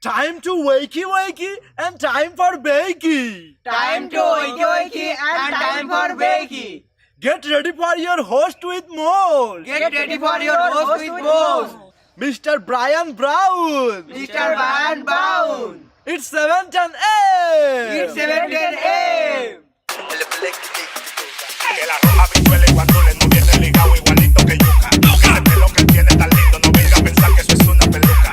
Time to wakey wakey and time for bakey. Time to wakey wakey and time for wakey. Get ready for your host with more. Get ready for your host with more. Mr. Brian Brown. Mr. Brian Brown. It's 7:10 a.m. It's 7:10 a.m. Que la roja bichuela y guandule no viene ligado igualito que yuca. Ese pelo que tiene tan lindo, no venga a pensar que eso es una peluca.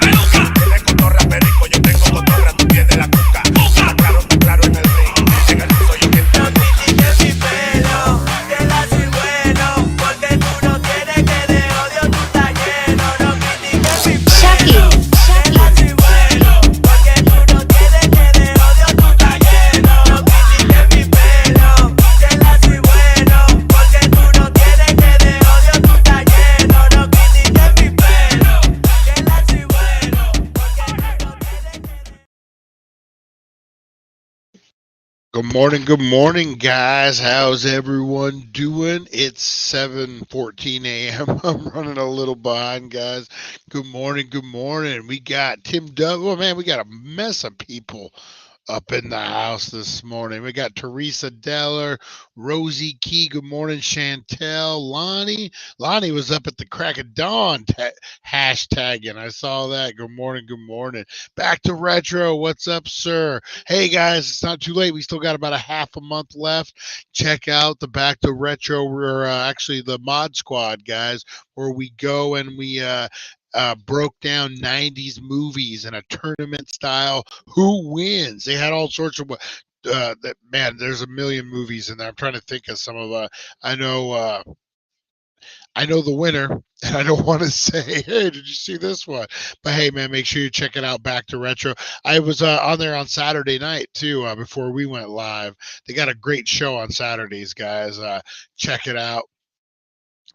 Tiene cotorra perico, yo tengo cotorra, tú tienes la cuca. Está claro en el ring, en el piso yo quiero. No critiques mi pelo, que la soy bueno, porque tú no tienes que de odio tú estás lleno. No critiques mi pelo, que la soy bueno, porque tú no tienes que de odio tú estás lleno. No critiques mi pelo, que la soy bueno, porque tú no tienes que de odio tú estás lleno. No critiques mi pelo, que la soy bueno, porque tú no tienes que de... Good morning, guys. How's everyone doing? It's 7:14 a.m. I'm running a little behind, guys. Good morning. We got Tim Doug. Oh, man, we got a mess of people up in the house this morning. We got Teresa Deller, Rosie Key. Good morning, Chantel, Lonnie. Lonnie was up at the crack of dawn hashtagging. I saw that. Good morning. Back to retro. What's up, sir? Hey, guys, it's not too late. We still got about a half a month left. Check out the Back to Retro. We're actually the Mod Squad, guys, where we go and we broke down 90s movies in a tournament style. Who wins? They had all sorts of man, there's a million movies in there. I'm trying to think of some of I know the winner, and I don't want to say, hey, did you see this one? But hey, man, make sure you check it out. Back to Retro. I was on there on Saturday night too, before we went live. They got a great show on Saturdays, guys. Check it out.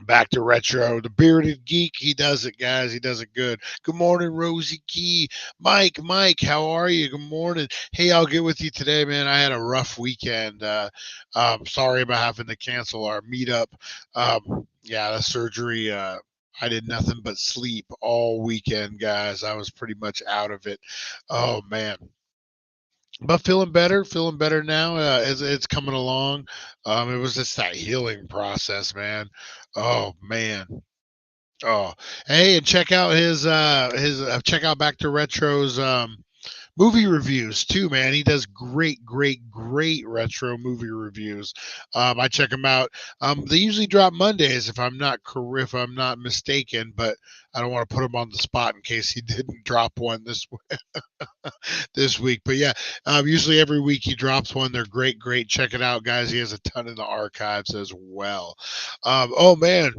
Back to Retro. The Bearded Geek, he does it, guys. He does it good. Good morning, Rosie Key. Mike, how are you? Good morning. Hey, I'll get with you today, man. I had a rough weekend. Sorry about having to cancel our meetup. The surgery, I did nothing but sleep all weekend, guys. I was pretty much out of it. Oh, man. But feeling better now. It's coming along. It was just that healing process, man. Oh man. Oh, hey, and check out his check out Back to Retro's movie reviews too, man. He does great retro movie reviews. I check him out. They usually drop Mondays if I'm not mistaken, but I don't want to put him on the spot in case he didn't drop one this week. But yeah, usually every week he drops one. They're great. Check it out, guys. He has a ton in the archives as well. Oh man,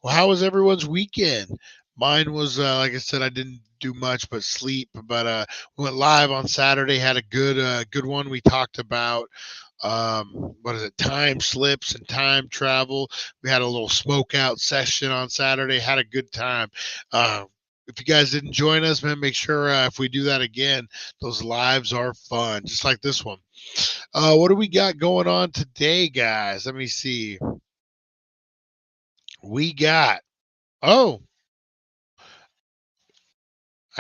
well, how was everyone's weekend? Mine was, like I said, I didn't do much but sleep. But we went live on Saturday. Had a good one. We talked about time slips and time travel. We had a little smoke out session on Saturday. Had a good time. If you guys didn't join us, man, make sure if we do that again, those lives are fun, just like this one. What do we got going on today, guys? Let me see. We got, I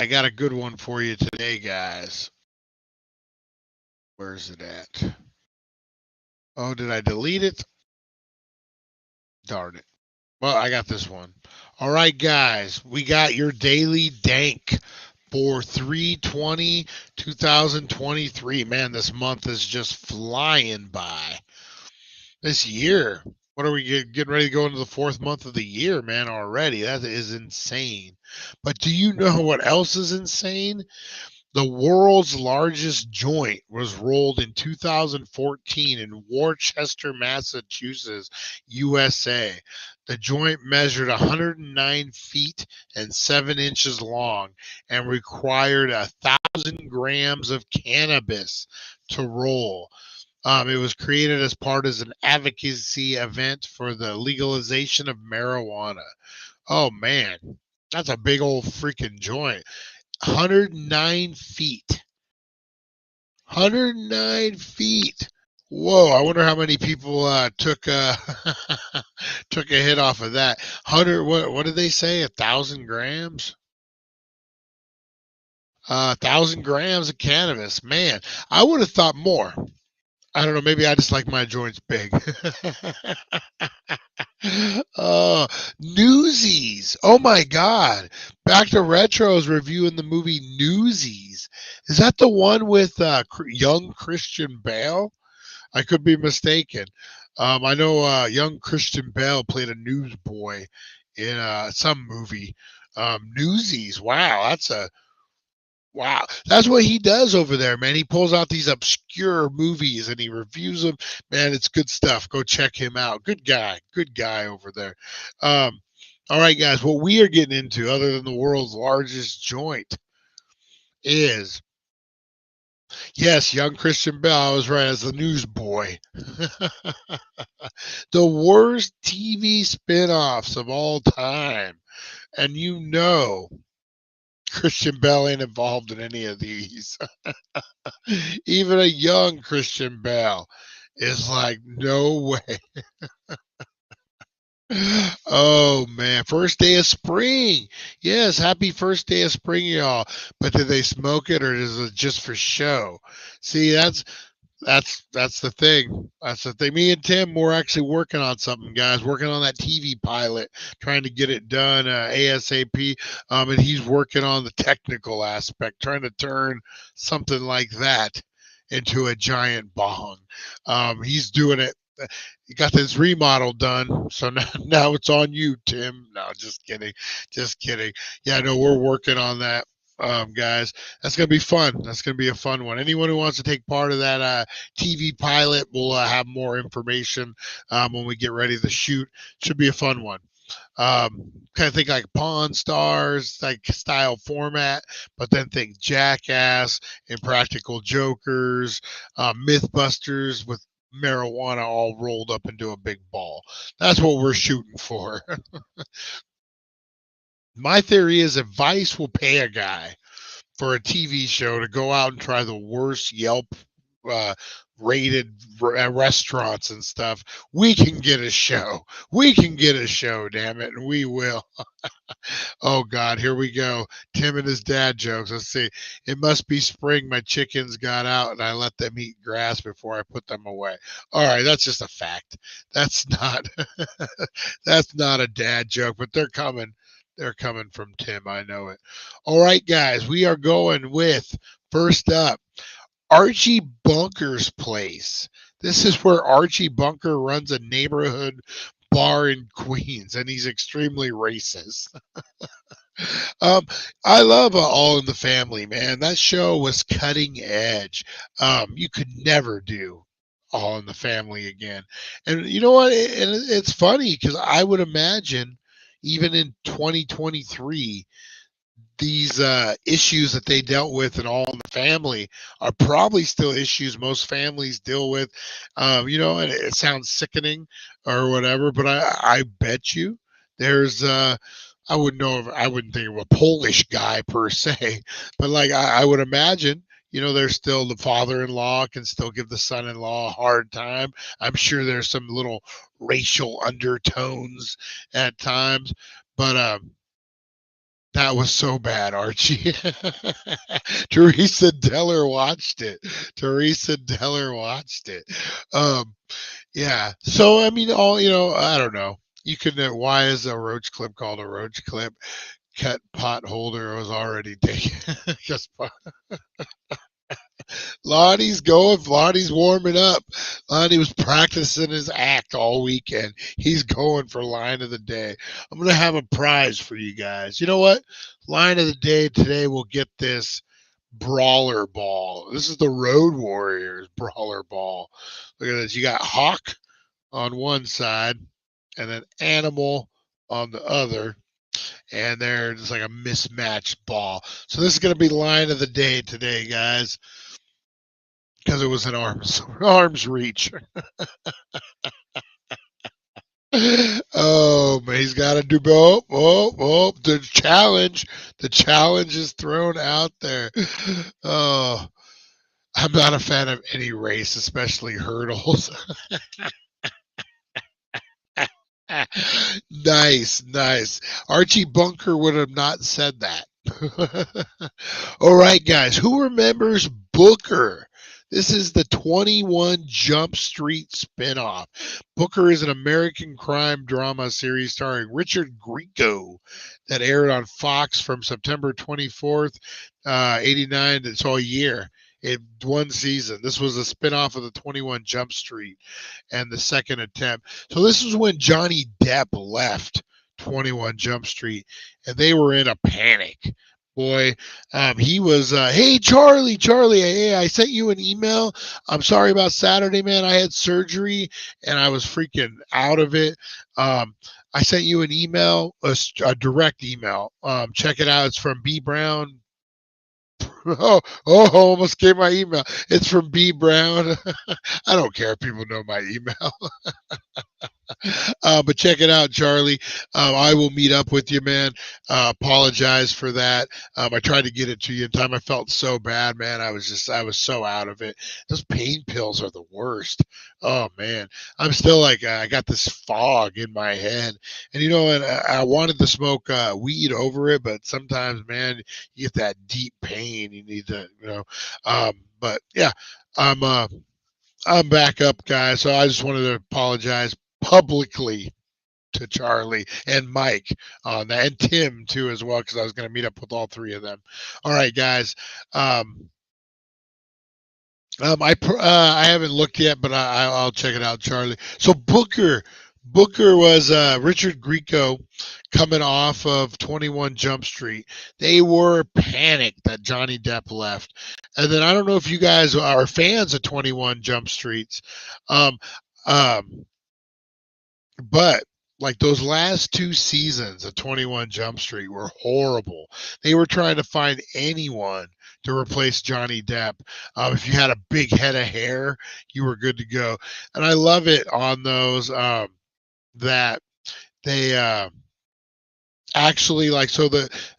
got a good one for you today, guys. Where's it at? Oh, did I delete it? Darn it. Well, I got this one. All right, guys, we got your daily dank for 3/20/2023. Man, this month is just flying by. This year, what are we getting ready to go into the fourth month of the year, man, already? That is insane. But do you know what else is insane? The world's largest joint was rolled in 2014 in Worcester, Massachusetts, USA. The joint measured 109 feet and 7 inches long and required 1,000 grams of cannabis to roll. It was created as part of an advocacy event for the legalization of marijuana. Oh, man, that's a big old freaking joint. 109 feet. 109 feet. Whoa, I wonder how many people took took a hit off of that. What did they say? 1,000 grams? 1,000 grams of cannabis. Man, I would have thought more. I don't know. Maybe I just like my joints big. Newsies. Oh my God. Back to Retros reviewing the movie Newsies. Is that the one with young Christian Bale? I could be mistaken. I know young Christian Bale played a newsboy in some movie. Newsies. Wow, that's what he does over there, man. He pulls out these obscure movies and he reviews them. Man, it's good stuff. Go check him out. Good guy over there. Um, all right, guys. What we are getting into, other than the world's largest joint, is yes, young Christian Bale. I was right, as the newsboy. The worst TV spin-offs of all time, and you know Christian Bale ain't involved in any of these. Even a young Christian Bale is like, no way. Oh man, first day of spring. Yes, happy first day of spring, y'all. But did they smoke it or is it just for show? See, that's the thing. That's the thing. Me and Tim, we're actually working on something, guys. Working on that TV pilot, trying to get it done ASAP. And he's working on the technical aspect, trying to turn something like that into a giant bong. He's doing it. He got this remodel done, so now it's on you, Tim. No, just kidding, just kidding. Yeah, no, we're working on that. Guys, that's gonna be fun. That's gonna be a fun one. Anyone who wants to take part of that TV pilot, we'll have more information when we get ready to shoot. Should be a fun one. Kind of think like Pawn Stars, like style format, but then think Jackass, Impractical Jokers, Mythbusters with marijuana all rolled up into a big ball. That's what we're shooting for. My theory is if Vice will pay a guy for a TV show to go out and try the worst Yelp rated restaurants and stuff, we can get a show. We can get a show, damn it, and we will. Oh God, here we go. Tim and his dad jokes. Let's see. It must be spring. My chickens got out and I let them eat grass before I put them away. All right, that's just a fact. That's not that's not a dad joke, but they're coming. They're coming from Tim. I know it. All right, guys, we are going with first up, Archie Bunker's place. This is where Archie Bunker runs a neighborhood bar in Queens, and he's extremely racist. I love All in the Family, man. That show was cutting edge. You could never do All in the Family again. And you know what? It's funny because I would imagine even in 2023, these issues that they dealt with in All in the Family are probably still issues most families deal with. And it sounds sickening or whatever, but I bet you there's I wouldn't think of a Polish guy per se, but like I would imagine, there's still the father-in-law can still give the son-in-law a hard time. I'm sure there's some little racial undertones at times, but that was so bad, Archie. Teresa Deller watched it. Yeah. So I mean, I don't know. You can. Why is a roach clip called a roach clip? Cut pot holder was already taken. Just Lonnie's going. Lonnie's warming up. Lonnie was practicing his act all weekend. He's going for line of the day. I'm going to have a prize for you guys. You know what? Line of the day today will get this brawler ball. This is the Road Warriors brawler ball. Look at this. You got Hawk on one side and then Animal on the other. And they're just like a mismatched ball. So this is going to be line of the day today, guys. Because it was in arm's reach. Oh man, he's got to do the challenge. The challenge is thrown out there. Oh, I'm not a fan of any race, especially hurdles. Nice. Archie Bunker would have not said that. All right, guys. Who remembers Booker? This is the 21 Jump Street spinoff. Booker is an American crime drama series starring Richard Grieco that aired on Fox from September 24th, 89. It's all year. In one season. This was a spinoff of the 21 Jump Street and the second attempt. So this was when Johnny Depp left 21 Jump Street and they were in a panic. Boy, he was, hey, Charlie, hey, I sent you an email. I'm sorry about Saturday, man. I had surgery and I was freaking out of it. I sent you an email, a direct email. Check it out. It's from B. Brown. Almost gave my email. It's from B. Brown. I don't care if people know my email. But check it out, Charlie. I will meet up with you, man. Apologize for that. I tried to get it to you in time. I felt so bad, man. I was so out of it. Those pain pills are the worst. Oh man, I'm still like, I got this fog in my head, and and I wanted to smoke weed over it, but sometimes, man, you get that deep pain. You need to, but yeah, I'm back up, guys. So I just wanted to apologize publicly to Charlie and Mike on that, and Tim too as well, because I was going to meet up with all three of them. All right, guys. I haven't looked yet, but I'll check it out, Charlie. So Booker was Richard Grieco coming off of 21 Jump Street. They were panicked that Johnny Depp left. And then I don't know if you guys are fans of 21 Jump Streets. But like those last two seasons of 21 Jump Street were horrible. They were trying to find anyone to replace Johnny Depp. If you had a big head of hair, you were good to go. And I love it on those that they actually, like, so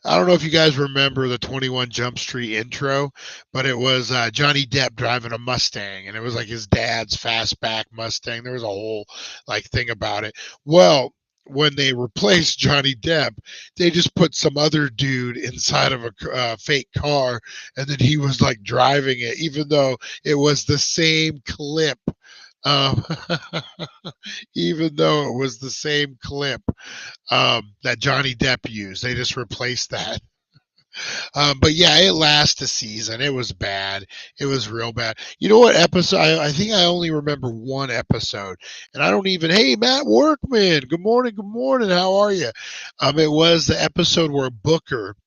I don't know if you guys remember the 21 Jump Street intro, but it was Johnny Depp driving a Mustang, and it was like his dad's fastback Mustang. There was a whole like thing about it. Well, when they replaced Johnny Depp, they just put some other dude inside of a fake car, and then he was like driving it, even though it was the same clip. Um, even though it was the same clip that Johnny Depp used. They just replaced that. But yeah, it lasted a season. It was bad. It was real bad. You know what episode? I think I only remember one episode, and I don't even. Hey, Matt Workman. Good morning. Good morning. How are you? It was the episode where Booker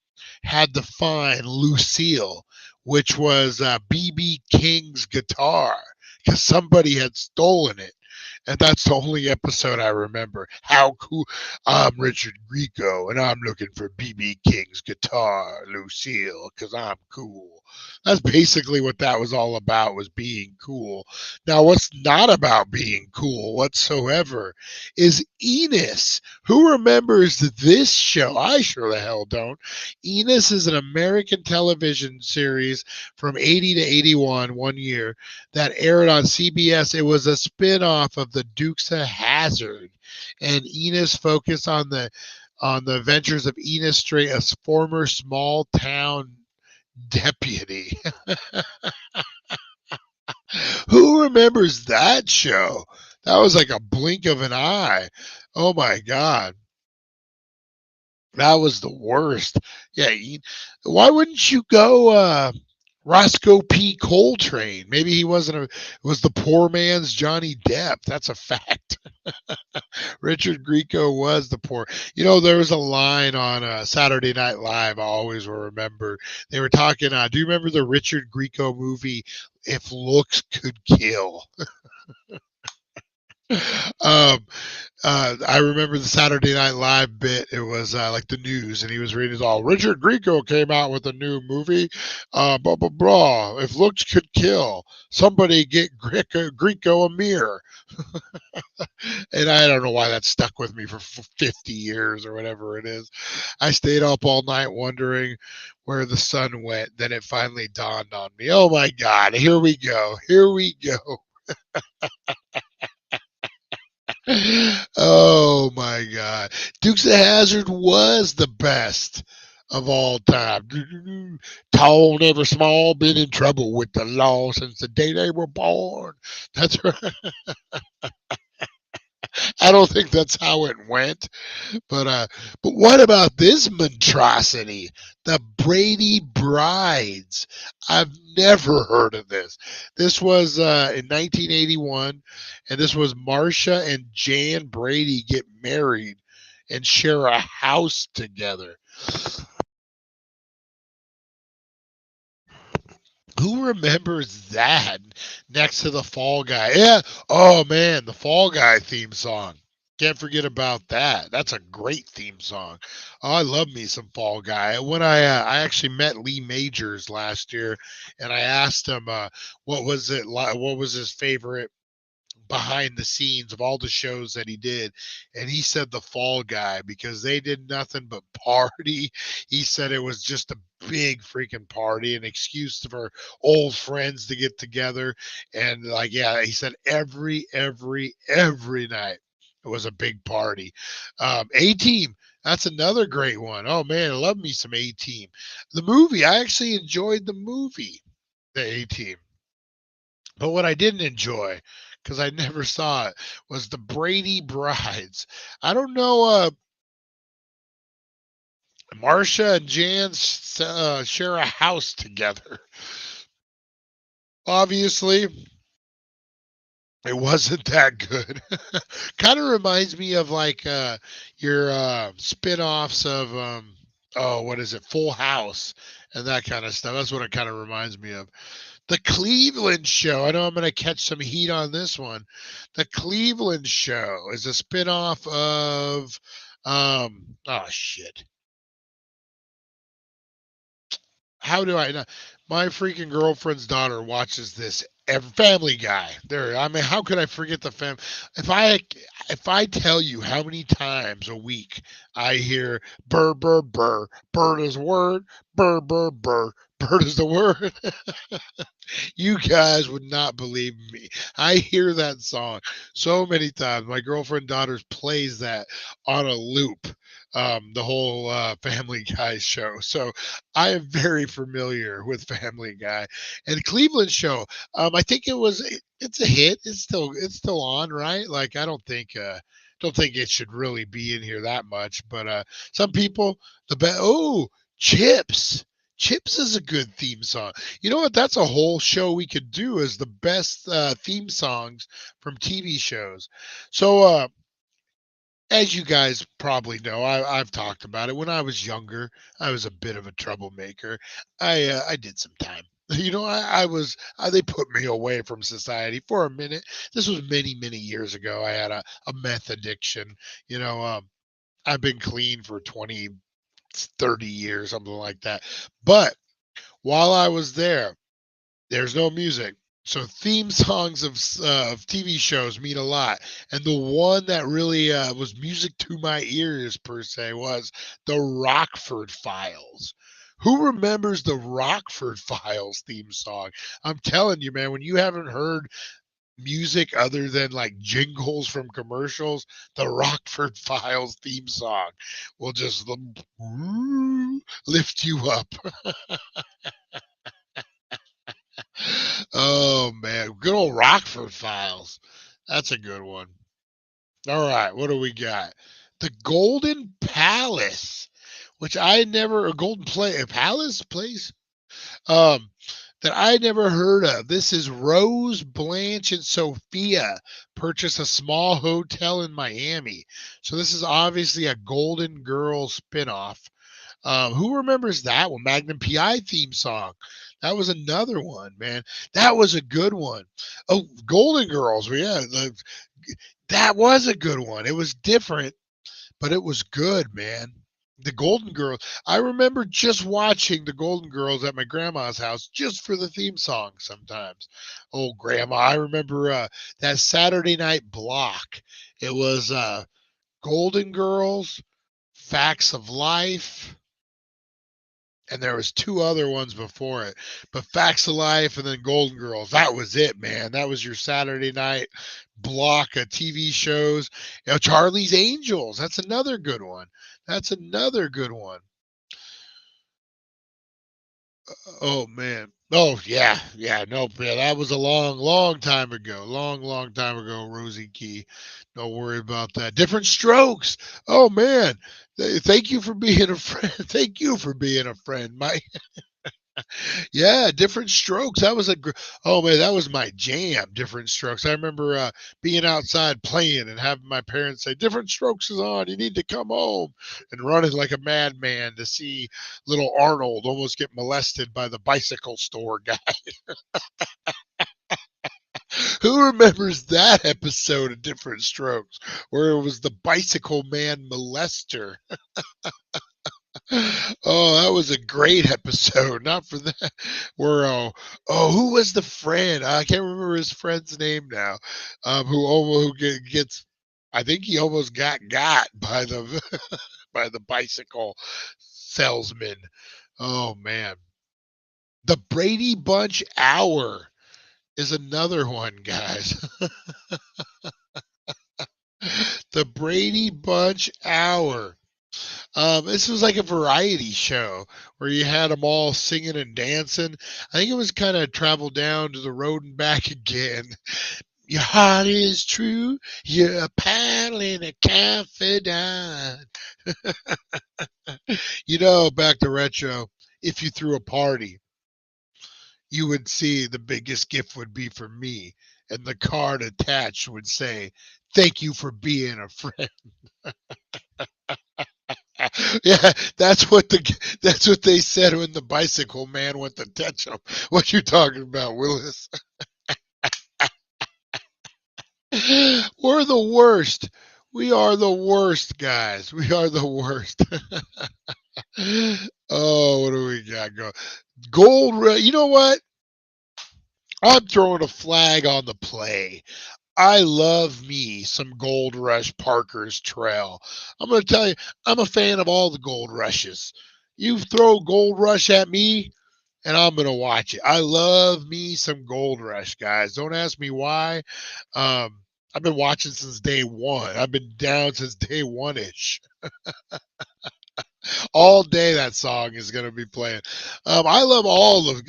had to find Lucille, which was BB King's guitar, because somebody had stolen it. And that's the only episode I remember. How cool. I'm Richard Grieco, and I'm looking for BB King's guitar, Lucille, because I'm cool. That's basically what that was all about, was being cool. Now, what's not about being cool whatsoever is Enos. Who remembers this show? I sure the hell don't. Enos is an American television series from 80 to 81, 1 year, that aired on CBS. It was a spin-off of the Dukes of Hazzard, and Enos focused on the adventures of Enos Strait, a former small town deputy. Who remembers that show? That was like a blink of an eye. Oh my God. That was the worst. Yeah. Why wouldn't you go Roscoe P. Coltrane? Maybe he wasn't was the poor man's Johnny Depp. That's a fact. Richard Grieco was the poor. There was a line on Saturday Night Live I always will remember. They were talking, do you remember the Richard Grieco movie, If Looks Could Kill? I remember the Saturday Night Live bit. It was like the news, and he was reading it all. Richard Grieco came out with a new movie, blah, blah, blah. If looks could kill, somebody get Grieco a mirror. And I don't know why that stuck with me for 50 years or whatever it is. I stayed up all night wondering where the sun went. Then it finally dawned on me. Oh my God, here we go. Here we go. Oh my God. Dukes of Hazzard was the best. of all time. Tall, never small, been in trouble with the law since the day they were born. That's right. I don't think that's how it went. But what about this monstrosity? The Brady Brides. I've never heard of this. This was in 1981, and this was Marsha and Jan Brady get married and share a house together. Who remembers that next to the Fall Guy? Yeah. Oh man, the Fall Guy theme song. Can't forget about that. That's a great theme song. Oh, I love me some Fall Guy. When I actually met Lee Majors last year, and I asked him what was it like, what was his favorite behind the scenes of all the shows that he did, and he said the Fall Guy because they did nothing but party. He said it was just a big freaking party, an excuse for old friends to get together. And like, yeah, he said every night it was a big party. A Team, that's another great one. Oh man, I love me some A Team. The movie, I actually enjoyed the movie, the A Team. But what I didn't enjoy, because I never saw it, was the Brady Brides. I don't know. Marsha and Jan share a house together. Obviously, it wasn't that good. Kind of reminds me of like your spin-offs of oh, what is it, Full House and that kind of stuff. That's what it kind of reminds me of. The Cleveland Show. I know I'm going to catch some heat on this one. The Cleveland Show is a spinoff of oh shit. How do I know? My freaking girlfriend's daughter watches this every Family Guy. There, I mean, how could I forget the fam? If I tell you how many times a week I hear burr burr burr, bird is word, burr burr burr, bird is the word. You guys would not believe me. I hear that song so many times. My girlfriend daughters plays that on a loop. The whole Family Guy show. So I am very familiar with Family Guy and Cleveland Show. I think it's a hit. It's still on, right? Like I don't think it should really be in here that much. But some people Chips. Chips is a good theme song. You know what? That's a whole show we could do as the best theme songs from TV shows. So, as you guys probably know, I've talked about it. When I was younger, I was a bit of a troublemaker. I did some time. You know, they put me away from society for a minute. This was many years ago. I had a meth addiction. You know, I've been clean for 20, 30 years, something like that. But while I was there, there's no music. So theme songs of TV shows mean a lot. And the one that really was music to my ears per se was the Rockford Files. Who remembers the Rockford Files theme song? I'm telling you, man, when you haven't heard music other than like jingles from commercials, the Rockford Files theme song will just lift you up. Oh man, good old Rockford Files. That's a good one. All right, what do we got? The Golden Palace, which I never a Golden Play a Palace place um that I never heard of. This is Rose, Blanche, and Sophia purchase a small hotel in Miami. So this is obviously a Golden Girls spinoff. Who remembers that one? Magnum PI theme song. That was another one, man. That was a good one. Oh, Golden Girls. Well, yeah, that was a good one. It was different, but it was good, man. The Golden Girls. I remember just watching the Golden Girls at my grandma's house just for the theme song sometimes. Oh, grandma. I remember that Saturday night block. It was Golden Girls, Facts of Life, and there was two other ones before it, but Facts of Life and then Golden Girls. That was it, man. That was your Saturday night block of TV shows. Charlie's Angels. That's another good one. That's another good one. Oh man. Oh yeah, yeah. No, yeah, that was a long, long time ago. Long, long time ago, Rosie Key. Don't worry about that. Different Strokes. Oh man. Thank you for being a friend. Thank you for being a friend, Mike. Yeah, Different Strokes. That was oh man, that was my jam. Different Strokes. I remember being outside playing and having my parents say, "Different Strokes is on. You need to come home," and running like a madman to see little Arnold almost get molested by the bicycle store guy. Who remembers that episode of Different Strokes where it was the bicycle man molester? Oh, that was a great episode. Not for that. Where who was the friend? I can't remember his friend's name now. Who gets? I think he almost got by the by the bicycle salesman. Oh man, the Brady Bunch Hour is another one, guys. The Brady Bunch Hour. This was like a variety show where you had them all singing and dancing. I think it was kind of travel down to the road and back again. Your heart is true. You're a pal and a confidant. Back to retro. If you threw a party, you would see the biggest gift would be for me, and the card attached would say, "Thank you for being a friend." Yeah, that's what they said when the bicycle man went to touch them. What you talking about, Willis? We're the worst. We are the worst, guys. We are the worst. Oh, what do we got going? You know what? I'm throwing a flag on the play. I love me some Gold Rush Parker's Trail. I'm going to tell you, I'm a fan of all the Gold Rushes. You throw Gold Rush at me, and I'm going to watch it. I love me some Gold Rush, guys. Don't ask me why. I've been watching since day one. I've been down since day one ish. All day that song is going to be playing. I love all of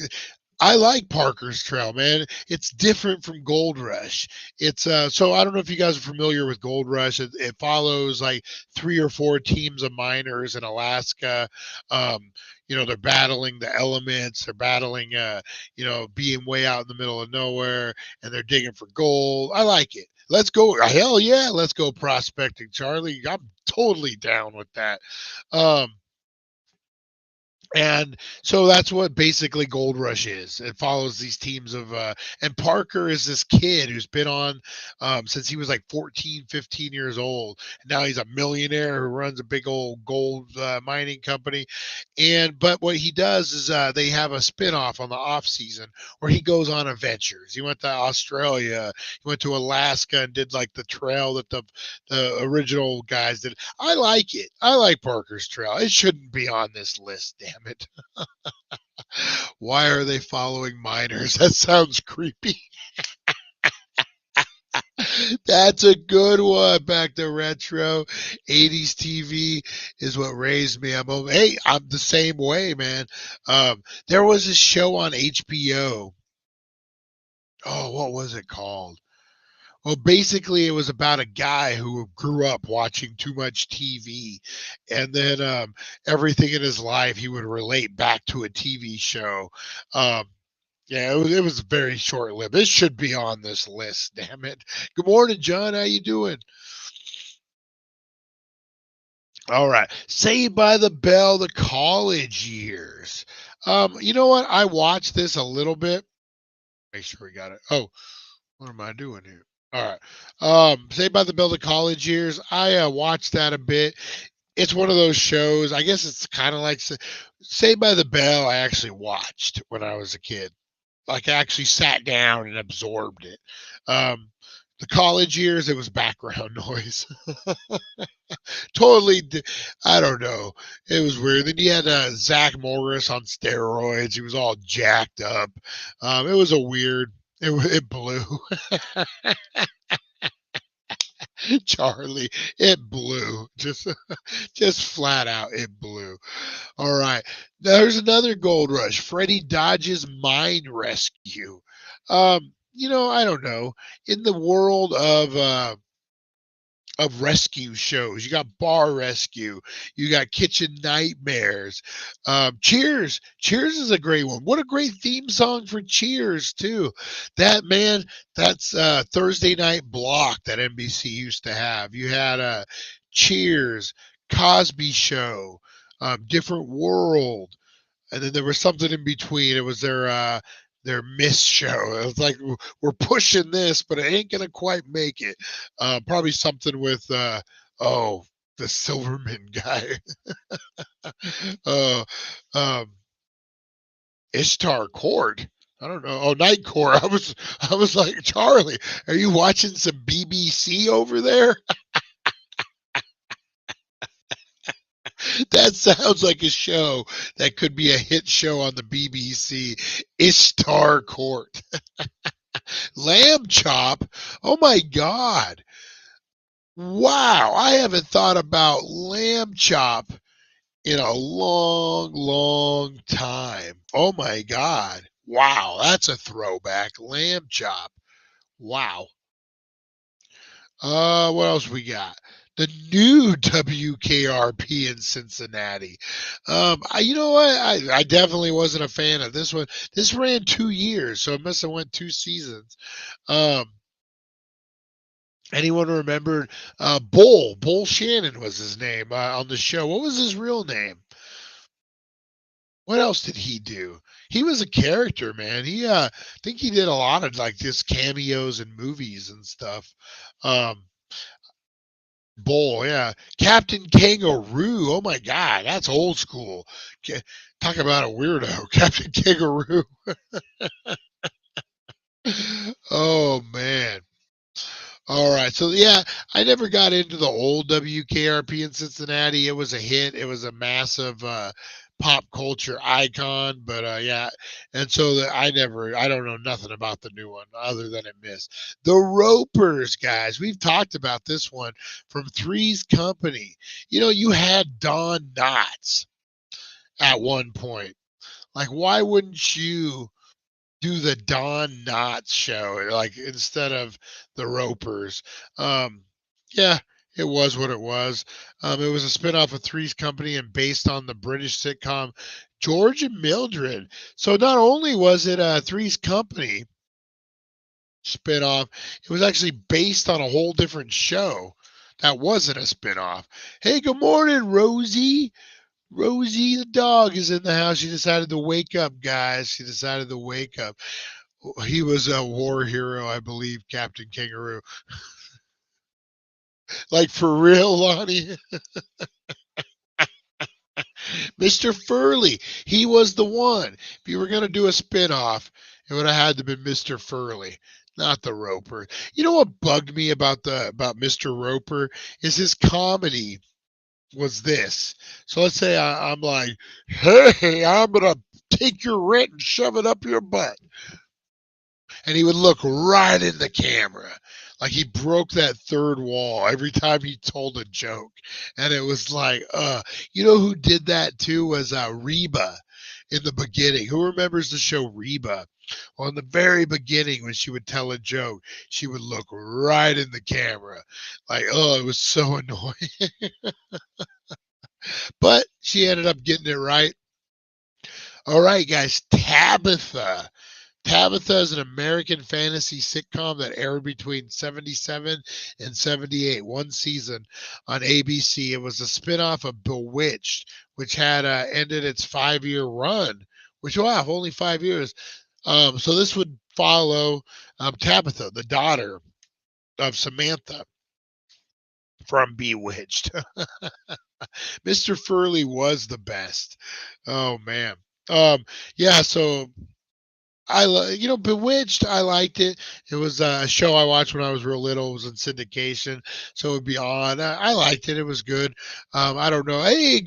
I like Parker's Trail, man. It's different from Gold Rush. It's so I don't know if you guys are familiar with Gold Rush. It follows like 3 or 4 teams of miners in Alaska. They're battling the elements. They're battling, being way out in the middle of nowhere, and they're digging for gold. I like it. Let's go. Hell yeah, let's go prospecting, Charlie. I'm totally down with that. Um, and so that's what basically Gold Rush is. It follows these teams and Parker is this kid who's been on since he was like 14, 15 years old. And now he's a millionaire who runs a big old gold mining company. But what he does is they have a spinoff on the off season where he goes on adventures. He went to Australia, he went to Alaska and did like the trail that the original guys did. I like it. I like Parker's Trail. It shouldn't be on this list, damn it. Why are they following miners? That sounds creepy. That's a good one. Back to retro. 80s TV is what raised me. I'm the same way, man. There was a show on HBO. Oh, what was it called? Well, basically, it was about a guy who grew up watching too much TV, and then everything in his life he would relate back to a TV show. Um, yeah, it was very short lived. It should be on this list. Damn it! Good morning, John. How you doing? All right. Saved by the Bell, the college years. You know what? I watched this a little bit. Make sure we got it. Oh, what am I doing here? All right. Saved by the Bell, the college years. I watched that a bit. It's one of those shows. I guess it's kind of like Saved by the Bell. I actually watched when I was a kid. Like I actually sat down and absorbed it. Um, the college years, it was background noise. Totally, I don't know. It was weird. Then you had Zach Morris on steroids. He was all jacked up. It was a weird. It blew. Charlie, it blew. Just flat out, it blew. All right. There's another gold rush. Freddie Dodge's Mine Rescue. I don't know. In the world of rescue shows. You got Bar Rescue. You got Kitchen Nightmares. Cheers. Cheers is a great one. What a great theme song for Cheers, too. That's Thursday night block that NBC used to have. You had Cheers, Cosby Show, Different World, and then there was something in between. It was their miss show. It was like we're pushing this, but it ain't gonna quite make it. Probably something with the Silverman guy. uh, um, Ishtar Court. I don't know. Oh, Night Court. I was like, Charlie, are you watching some BBC over there? That sounds like a show that could be a hit show on the BBC. Ishtar Court. Lamb chop. Oh my God. Wow. I haven't thought about lamb chop in a long, long time. Oh my God. Wow. That's a throwback. Lamb chop. Wow. What else we got? The new WKRP in Cincinnati. You know what? I definitely wasn't a fan of this one. This ran 2 years, so it must have went 2 seasons. Anyone remember Bull Shannon was his name on the show. What was his real name? What else did he do? He was a character, man. I think he did a lot of like just cameos in movies and stuff. Bull, yeah. Captain Kangaroo. Oh my God, that's old school. Talk about a weirdo. Captain Kangaroo. Oh man. All right. So yeah, I never got into the old WKRP in Cincinnati. It was a hit. It was a massive pop culture icon, but yeah. And so I don't know nothing about the new one other than it missed. The Ropers, guys. We've talked about this one from Three's Company. You had Don Knotts at one point. Like, why wouldn't you do the Don Knotts show, like instead of the Ropers? Yeah, it was what it was. It was a spinoff of Three's Company and based on the British sitcom George and Mildred. So not only was it a Three's Company spinoff, it was actually based on a whole different show that wasn't a spinoff. Hey, good morning, Rosie. Rosie the dog is in the house. She decided to wake up, guys. She decided to wake up. He was a war hero, I believe, Captain Kangaroo. Like, for real, Lonnie? Mr. Furley, he was the one. If you were going to do a spinoff, it would have had to be Mr. Furley, not the Roper. You know what bugged me about Mr. Roper is his comedy was this. So let's say I'm like, hey, I'm going to take your rent and shove it up your butt. And he would look right in the camera. Like he broke that third wall every time he told a joke. And it was like, you know who did that too was Reba in the beginning. Who remembers the show Reba? Well, in the very beginning, when she would tell a joke, she would look right in the camera. Like, it was so annoying. But she ended up getting it right. All right, guys. Tabitha. Tabitha is an American fantasy sitcom that aired between 77 and 78, one season on ABC. It was a spinoff of Bewitched, which had ended its 5-year run, which, wow, only 5 years. So this would follow Tabitha, the daughter of Samantha from Bewitched. Mr. Furley was the best. Oh, man. Yeah, so Bewitched, I liked it. It was a show I watched when I was real little. It was in syndication, so it would be on. I liked it. It was good. I don't know. Hey,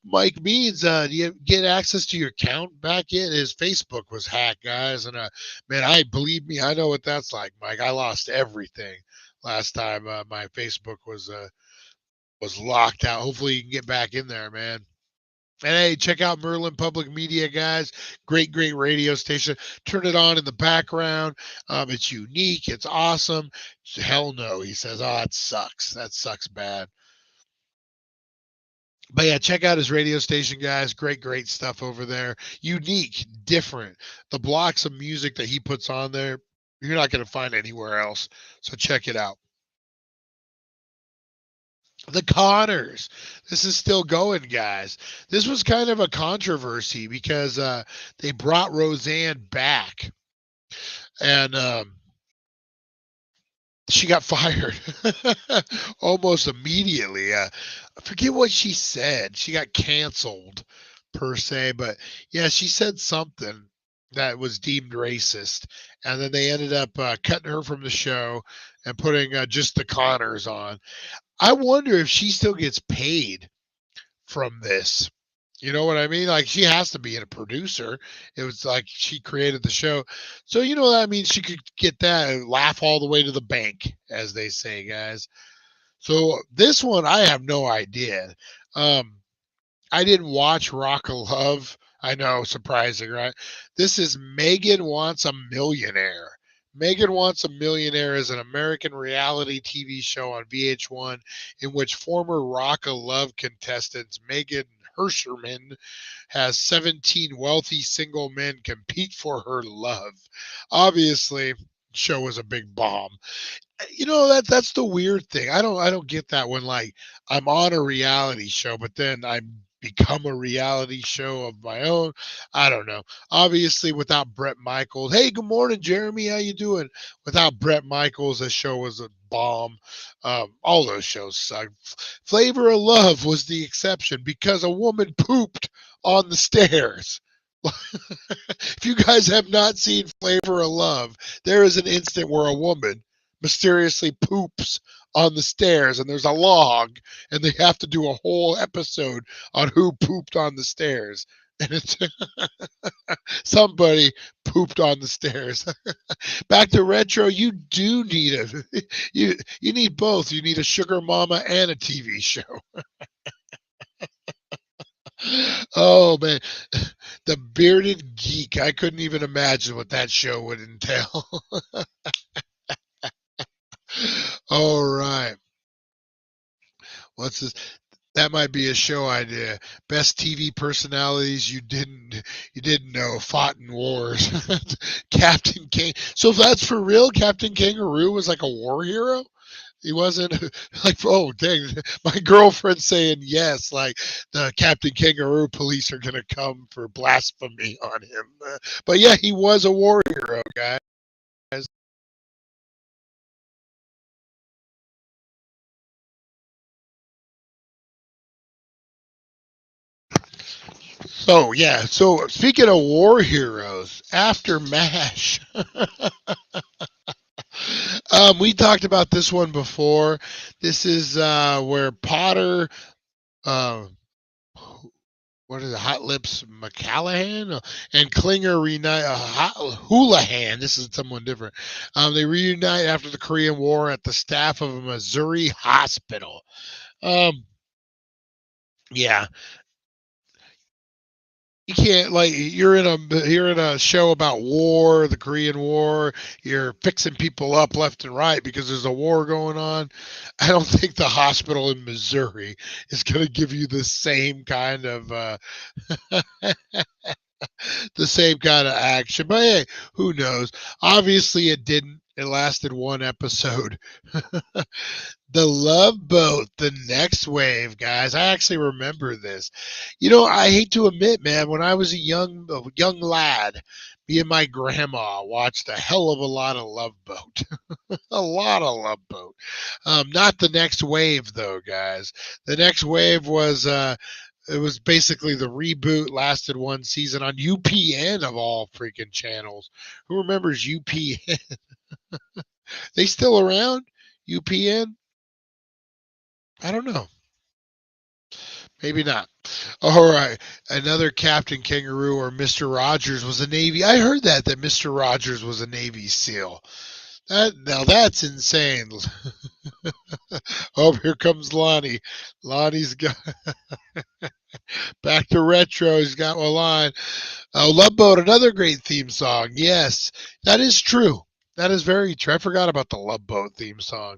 Mike Means, do you get access to your account back in? His Facebook was hacked, guys. And, man, believe me, I know what that's like, Mike. I lost everything. last time my Facebook was locked out. Hopefully you can get back in there, man. And hey, check out Merlin Public Media, guys. Great radio station. Turn it on in the background. It's unique. It's awesome. Hell no, he says. Oh, it sucks. That sucks bad. But yeah, check out his radio station, guys. Great stuff over there. Unique, different. The blocks of music that he puts on there, you're not going to find anywhere else. So check it out. The Connors. This is still going, guys. This was kind of a controversy because they brought Roseanne back. And she got fired almost immediately. I forget what she said. She got canceled per se, but yeah, she said something that was deemed racist, and then they ended up cutting her from the show and putting just the Connors on. I wonder if she still gets paid from this. You know what I mean? Like, she has to be a producer. It was like she created the show. So, you know what I mean? She could get that and laugh all the way to the bank, as they say, guys. So this one, I have no idea. I didn't watch Rock of Love. I know, surprising, right? This is Megan Wants a Millionaire. Megan Wants a Millionaire is an American reality TV show on VH1 in which former Rock of Love contestants Megan Hersherman has 17 wealthy single men compete for her love. Obviously, show was a big bomb. You know, that's the weird thing. I don't get that when, like, I'm on a reality show, but then I become a reality show of my own. I don't know. Obviously, without Brett Michaels. Hey, good morning, Jeremy. How you doing? Without Brett Michaels, the show was a bomb. All those shows suck. Flavor of Love was the exception because a woman pooped on the stairs. If you guys have not seen Flavor of Love, there is an instant where a woman mysteriously poops on the stairs, and there's a log, and they have to do a whole episode on who pooped on the stairs. And it's somebody pooped on the stairs. Back to retro, you do need you need both. You need a sugar mama and a TV show. Oh man, the bearded geek. I couldn't even imagine what that show would entail. All right. What's this? That might be a show idea. Best TV personalities you didn't know fought in wars. Captain King. So if that's for real, Captain Kangaroo was like a war hero? He wasn't like, oh dang, my girlfriend's saying yes, like the Captain Kangaroo police are gonna come for blasphemy on him. But yeah, he was a war hero, guys. So yeah, so speaking of war heroes, after MASH, we talked about this one before. This is where Potter, uh, what is it, Hot Lips McCallahan and Klinger reunite. Houlihan. This is someone different. They reunite after the Korean War at the staff of a Missouri hospital. Yeah, you can't, like, you're in a show about war, the Korean War. You're fixing people up left and right because there's a war going on. I don't think the hospital in Missouri is going to give you the same kind of the same kind of action. But hey, who knows? Obviously, it didn't. It lasted one episode. The Love Boat, the next wave, guys. I actually remember this. You know, I hate to admit, man, when I was a young lad, me and my grandma watched a hell of a lot of Love Boat. A lot of Love Boat. Not the next wave, though, guys. The next wave was it was basically the reboot, lasted one season on UPN of all freaking channels. Who remembers UPN? They still around? UPN? I don't know. Maybe not. All right. Another Captain Kangaroo or Mr. Rogers was a Navy. I heard that Mr. Rogers was a Navy SEAL. Now that's insane. Oh, here comes Lonnie. Lonnie's got back to retro. He's got one line. Oh, Love Boat, another great theme song. Yes, that is true. That is very true. I forgot about the Love Boat theme song.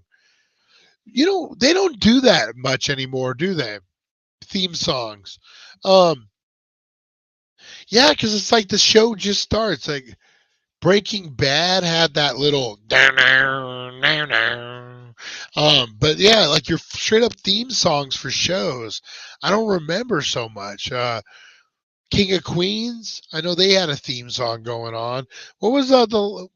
They don't do that much anymore, do they? Theme songs. Um, yeah, because it's like the show just starts. Like Breaking Bad had that little but yeah, like your straight up theme songs for shows. I don't remember so much. King of Queens, I know they had a theme song going on. What was the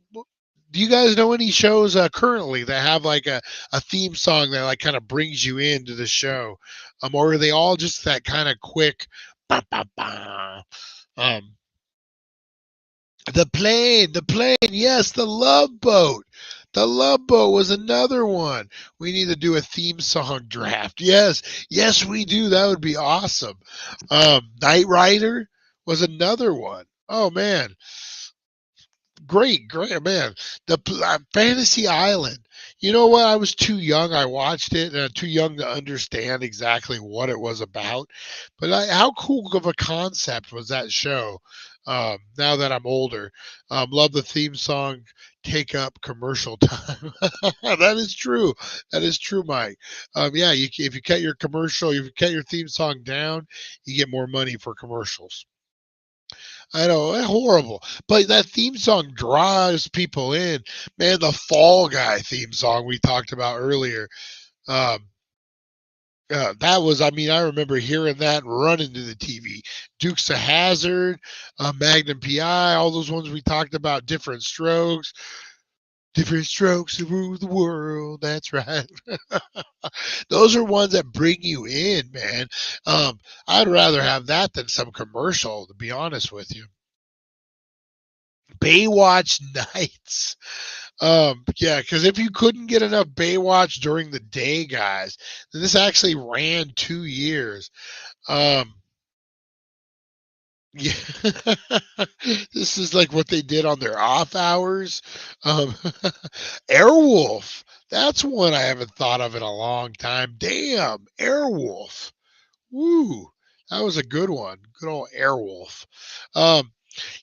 do you guys know any shows currently that have like a theme song that like kind of brings you into the show? Or are they all just that kind of quick ba, ba, ba? Um, the plane, yes, the Love Boat. The Love Boat was another one. We need to do a theme song draft. Yes, yes, we do. That would be awesome. Knight Rider was another one. Oh man, great man. The Fantasy Island. You know what? I was too young. I watched it, too young to understand exactly what it was about. But how cool of a concept was that show? Now that I'm older, love the theme song. Take up commercial time. That is true. That is true, Mike. Yeah, if you cut your commercial, if you cut your theme song down, you get more money for commercials. I know, horrible. But that theme song draws people in. Man, the Fall Guy theme song we talked about earlier. Um, that was, I mean, I remember hearing that and running to the TV. Dukes of Hazard, Magnum PI, all those ones we talked about, different strokes to rule the world. That's right. Those are ones that bring you in, man. I'd rather have that than some commercial, to be honest with you. Baywatch nights. Yeah, because if you couldn't get enough Baywatch during the day, guys, then this actually ran 2 years. Um, yeah, this is like what they did on their off hours. Um, Airwolf. That's one I haven't thought of in a long time. Damn, Airwolf. Woo, that was a good one. Good old Airwolf. Um,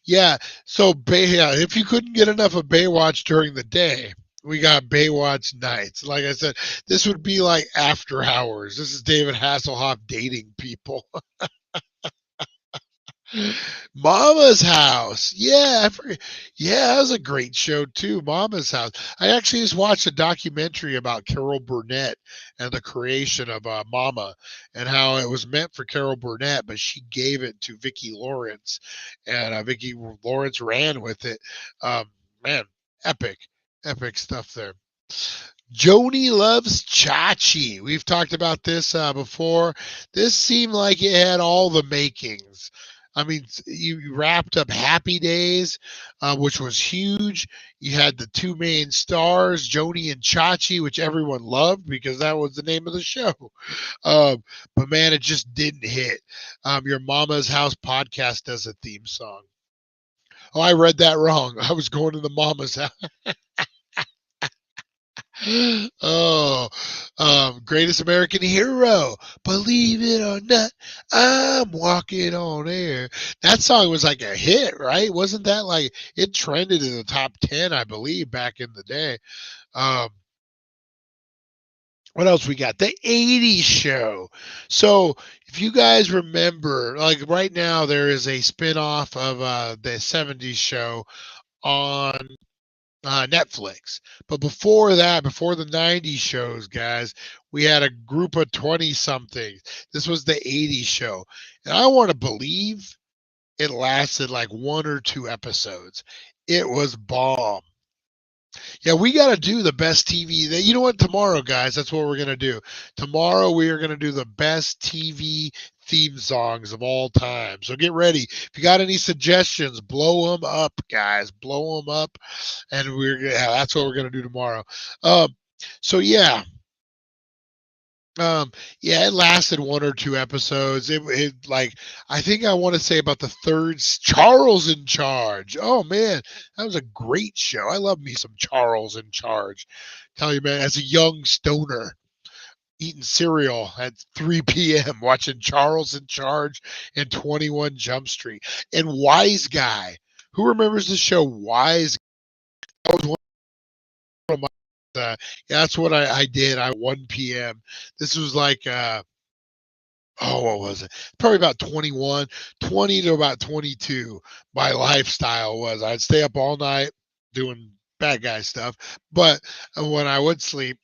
Yeah. So yeah, if you couldn't get enough of Baywatch during the day, we got Baywatch nights. Like I said, this would be like after hours. This is David Hasselhoff dating people. Mama's House. Yeah, I forget. Yeah, that was a great show too. Mama's House. I actually just watched a documentary about Carol Burnett and the creation of Mama and how it was meant for Carol Burnett, but she gave it to Vicki Lawrence, and Vicki Lawrence ran with it. Man, epic, epic stuff there. Joni loves Chachi. We've talked about this before. This seemed like it had all the makings. I mean, you wrapped up Happy Days, which was huge. You had the two main stars, Joni and Chachi, which everyone loved because that was the name of the show. But man, it just didn't hit. Your Mama's House podcast does a theme song. Oh, I read that wrong. I was going to the Mama's House. Oh, Greatest American Hero. Believe it or not, I'm walking on air. That song was like a hit, right? Wasn't that like it trended in the top 10, I believe, back in the day? Um, what else we got? The 80s show. So if you guys remember, like right now, there is a spin-off of the 70s show on Netflix. But before that, before the 90s shows, guys, we had a group of 20 somethings. This was the 80s show. And I want to believe it lasted like one or two episodes. It was bomb. Yeah, we got to do the best TV. You know what? Tomorrow, guys, that's what we're going to do. Tomorrow, we are going to do the best TV theme songs of all time. So get ready. If you got any suggestions, blow them up, guys. Blow them up. And that's what we're going to do tomorrow. So, yeah. Yeah, it lasted one or two episodes. It like I think I want to say about the third Charles in Charge. Oh man, that was a great show. I love me some Charles in Charge. Tell you, man, as a young stoner eating cereal at 3 p.m. watching Charles in Charge and 21 Jump Street and Wise Guy. Who remembers the show Wise? That was one of my. Yeah, that's what I did. I 1 p.m. This was like oh, what was it? Probably about 21, 20 to about 22. My lifestyle was I'd stay up all night doing bad guy stuff, but when I would sleep,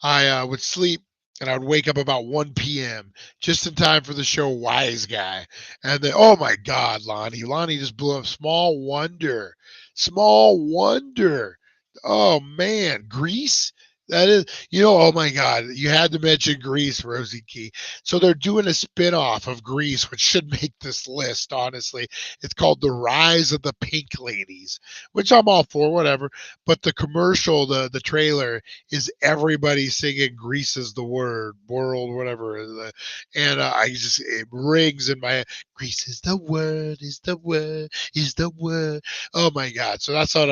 I would sleep and I would wake up about 1 p.m. just in time for the show Wise Guy. And then, oh my God, Lonnie just blew up. Small Wonder, Small Wonder. Oh man, Grease. That is, oh my God, you had to mention Grease, Rosie Key. So they're doing a spin-off of Grease, which should make this list, honestly. It's called The Rise of the Pink Ladies, which I'm all for, whatever. But the commercial, the trailer, is everybody singing Grease is the world, whatever. And it rings in my head. Grease is the word, is the word, is the word. Oh my God. So that's what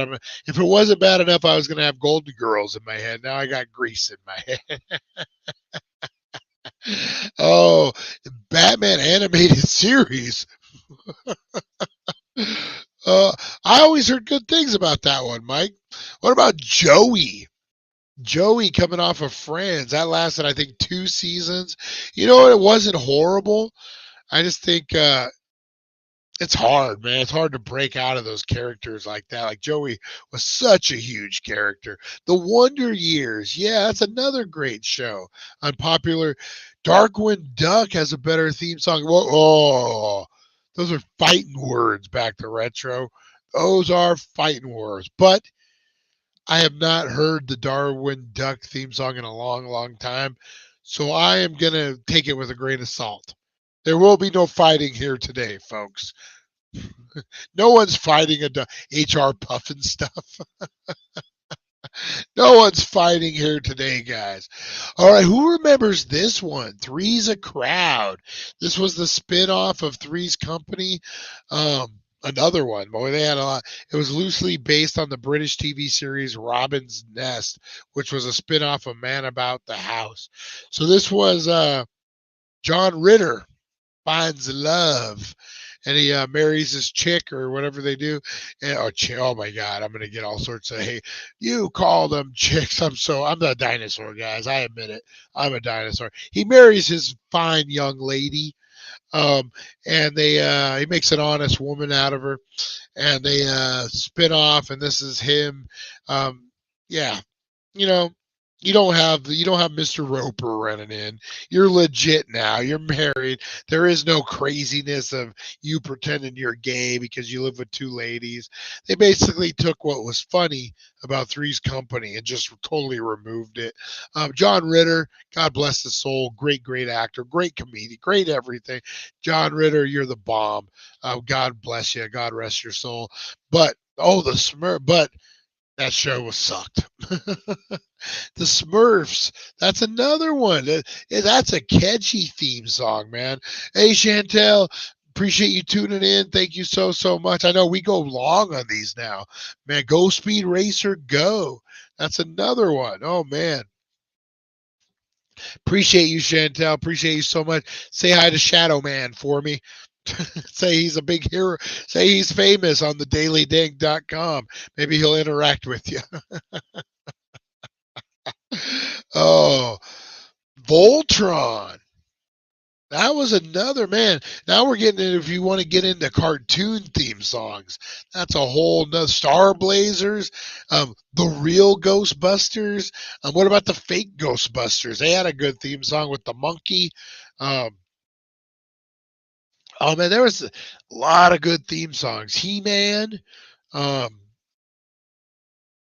if it wasn't bad enough, I was going to have Golden Girls in my head. Now I got Grease in my head. Oh, Batman animated series. Uh, I always heard good things about that one, Mike. What about Joey? Joey coming off of Friends. That lasted, I think, 2 seasons. It wasn't horrible. I just think it's hard, man. It's hard to break out of those characters like that. Like Joey was such a huge character. The Wonder Years, yeah, that's another great show. Unpopular. Darkwing Duck has a better theme song. Whoa, oh, those are fighting words back to retro. Those are fighting words. But I have not heard the Darwin Duck theme song in a long, long time. So I am going to take it with a grain of salt. There will be no fighting here today, folks. No one's fighting a HR Puffin stuff. No one's fighting here today, guys. All right, who remembers this one? Three's a Crowd. This was the spin-off of Three's Company. Another one. Boy, they had a lot. It was loosely based on the British TV series Robin's Nest, which was a spin-off of Man About the House. So this was John Ritter finds love and he marries his chick or whatever they do. And oh my God, I'm gonna get all sorts of hey, you call them chicks. I'm the dinosaur, guys. I admit it. I'm a dinosaur. He marries his fine young lady, and he makes an honest woman out of her, and they spin off, and this is him. Yeah, you know, you don't have Mr. Roper running in. You're legit now. You're married. There is no craziness of you pretending you're gay because you live with two ladies. They basically took what was funny about Three's Company and just totally removed it. John Ritter, God bless his soul, great, great actor, great comedian, great everything. John Ritter, you're the bomb. God bless you. God rest your soul. But the Smurf. But that show was sucked. The Smurfs. That's another one. That's a catchy theme song, man. Hey, Chantel, appreciate you tuning in. Thank you so, so much. I know we go long on these now. Man, Go Speed Racer, go. That's another one. Oh, man. Appreciate you, Chantel. Appreciate you so much. Say hi to Shadow Man for me. Say he's a big hero. Say he's famous on the dailyding.com. Maybe he'll interact with you. Oh, Voltron. That was another man. Now we're getting into if you want to get into cartoon theme songs. That's a whole nother Star Blazers, the real Ghostbusters. What about the fake Ghostbusters? They had a good theme song with the monkey. Um, oh man, there was a lot of good theme songs. He-Man. Um,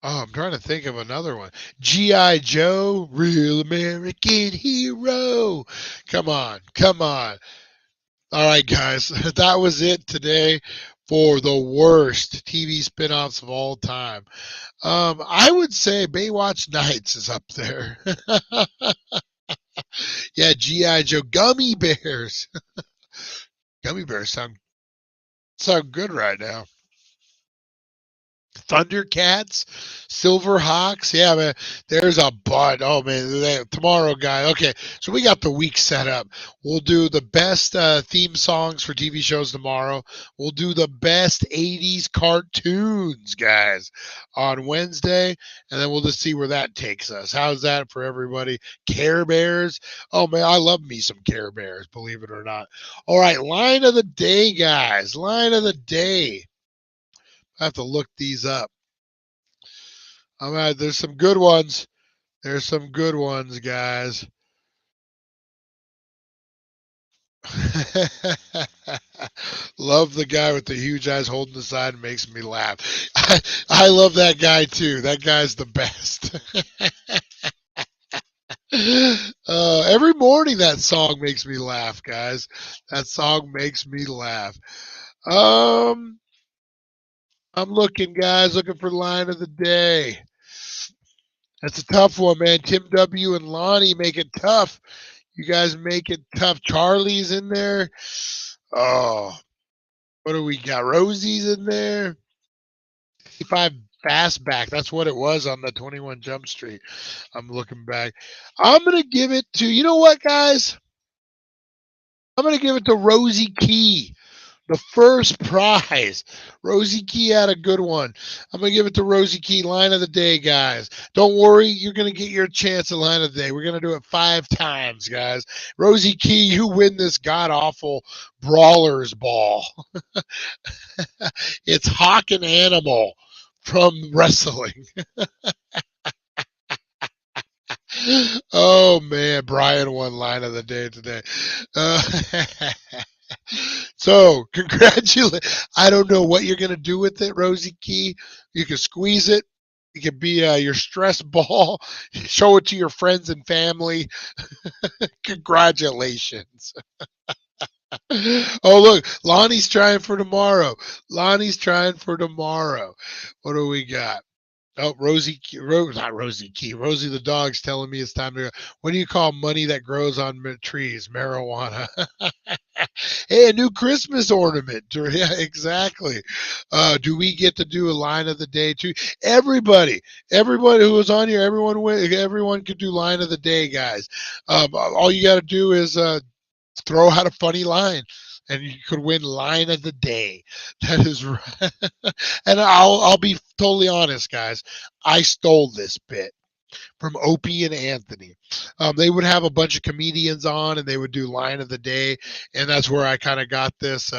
Oh, I'm trying to think of another one. G.I. Joe, Real American Hero. Come on, come on. All right, guys, that was it today for the worst TV spinoffs of all time. I would say Baywatch Nights is up there. Yeah, G.I. Joe gummy bears. Gummy bears sound good right now. Thundercats, Silverhawks. Yeah, man. There's a bunch. Oh man, tomorrow, guys. Okay, so we got the week set up. We'll do the best theme songs for TV shows tomorrow. We'll do the best '80s cartoons, guys, on Wednesday, and then we'll just see where that takes us. How's that for everybody? Care Bears. Oh man, I love me some Care Bears. Believe it or not. All right, line of the day, guys. Line of the day. I have to look these up. All right, there's some good ones. There's some good ones, guys. Love the guy with the huge eyes holding the sign. Makes me laugh. I love that guy too. That guy's the best. Every morning that song makes me laugh, guys. That song makes me laugh. Um, I'm looking, guys, looking for line of the day. That's a tough one, man. Tim W. and Lonnie make it tough. You guys make it tough. Charlie's in there. Oh, what do we got? Rosie's in there. 55 fastback. That's what it was on the 21 Jump Street. I'm looking back. I'm going to give it to, you know what, guys? I'm going to give it to Rosie Key. The first prize. Rosie Key had a good one. I'm going to give it to Rosie Key. Line of the day, guys. Don't worry. You're going to get your chance at line of the day. We're going to do it 5 times, guys. Rosie Key, you win this god-awful Brawlers Ball. It's Hawk and Animal from wrestling. Oh, man. Brian won line of the day today. So, congratulations. I don't know what you're going to do with it, Rosie Key. You can squeeze it. It could be your stress ball. Show it to your friends and family. Congratulations. Oh, look. Lonnie's trying for tomorrow. Lonnie's trying for tomorrow. What do we got? Oh, not Rosie Key. Rosie the dog's telling me it's time to go. What do you call money that grows on trees? Marijuana. Hey, a new Christmas ornament. Yeah, exactly. Do we get to do a line of the day too? Everybody who was on here, everyone could do line of the day, guys. All you got to do is throw out a funny line. And you could win line of the day. That is right. And I'll be totally honest, guys. I stole this bit from Opie and Anthony. They would have a bunch of comedians on, and they would do line of the day, and that's where I kind of got this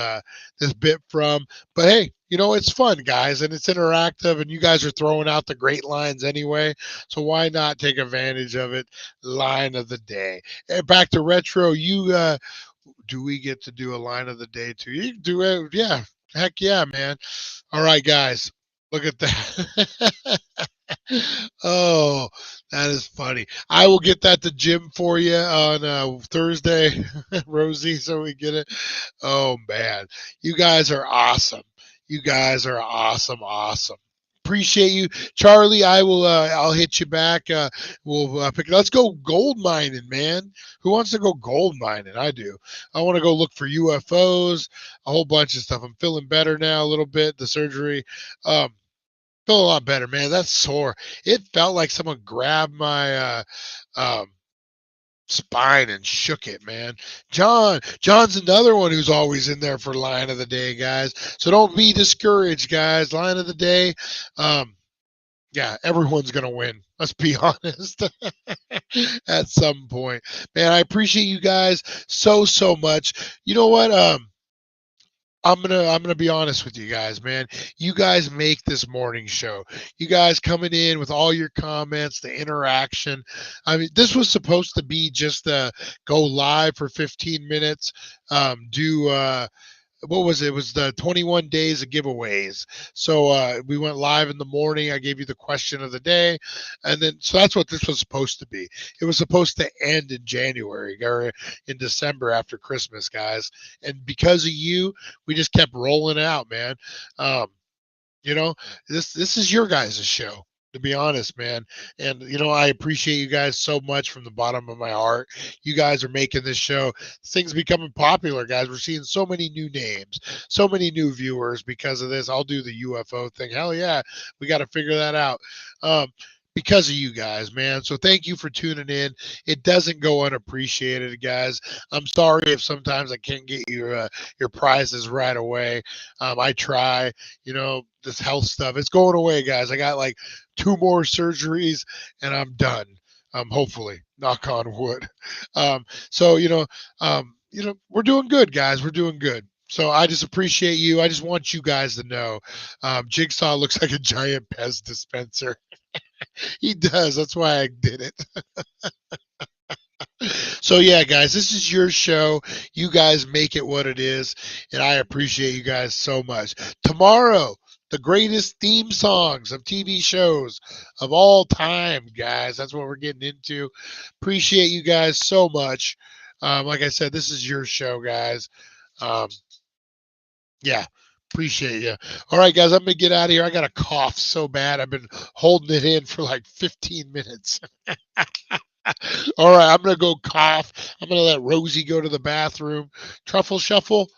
bit from. But hey, it's fun, guys, and it's interactive, and you guys are throwing out the great lines anyway, so why not take advantage of it? Line of the day. And back to retro. Do we get to do a line of the day too? You can do it. Yeah. Heck yeah, man. All right, guys. Look at that. Oh, that is funny. I will get that to Jim for you on Thursday, Rosie, so we get it. Oh, man. You guys are awesome. You guys are awesome. Appreciate you, Charlie. I'll hit you back. We'll pick. Let's go gold mining, man. Who wants to go gold mining? I do. I want to go look for UFOs, a whole bunch of stuff. I'm feeling better now, a little bit. The surgery, feel a lot better, man. That's sore. It felt like someone grabbed my spine and shook it, man. John's another one who's always in there for line of the day, guys. So don't be discouraged, guys. Line of the day. Yeah, everyone's gonna win. Let's be honest. At some point, man. I appreciate you guys so much. You know what? I'm gonna be honest with you guys, man. You guys make this morning show. You guys coming in with all your comments, the interaction. I mean, this was supposed to be just go live for 15 minutes. What was it? It was the 21 days of giveaways. So we went live in the morning. I gave you the question of the day, and then so that's what this was supposed to be. It was supposed to end in January or in December after Christmas, guys. And because of you, we just kept rolling out, man. This is your guys' show. to be honest, man. And I appreciate you guys so much from the bottom of my heart. You guys are making this show. This thing's becoming popular, guys. We're seeing so many new names, so many new viewers because of this. I'll do the UFO thing. Hell yeah, we got to figure that out. Because of you guys, man. So thank you for tuning in. It doesn't go unappreciated, guys. I'm sorry if sometimes I can't get your prizes right away. I try. This health stuff. It's going away, guys. I got like 2 more surgeries and I'm done. Hopefully, knock on wood. So we're doing good, guys. We're doing good. So I just appreciate you. I just want you guys to know, Jigsaw looks like a giant Pez dispenser. He does. That's why I did it. So yeah, guys, this is your show. You guys make it what it is, and I appreciate you guys so much. Tomorrow, the greatest theme songs of TV shows of all time, guys. That's what we're getting into. Appreciate you guys so much. Like I said, this is your show, guys. Yeah. Appreciate you. All right, guys, I'm going to get out of here. I got a cough so bad. I've been holding it in for like 15 minutes. All right, I'm going to go cough. I'm going to let Rosie go to the bathroom. Truffle shuffle.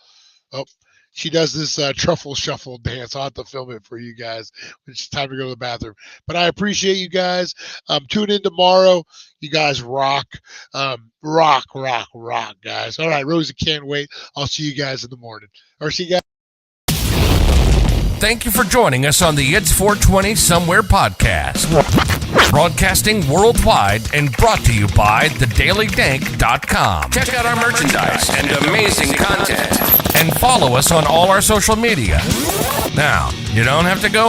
Oh, she does this truffle shuffle dance. I'll have to film it for you guys when it's time to go to the bathroom. But I appreciate you guys. Tune in tomorrow. You guys rock. Rock, guys. All right, Rosie can't wait. I'll see you guys in the morning. Or see you guys. Thank you for joining us on the It's 420 Somewhere podcast. Broadcasting worldwide and brought to you by thedailydank.com. Check out our merchandise and amazing content. And follow us on all our social media. Now, you don't have to go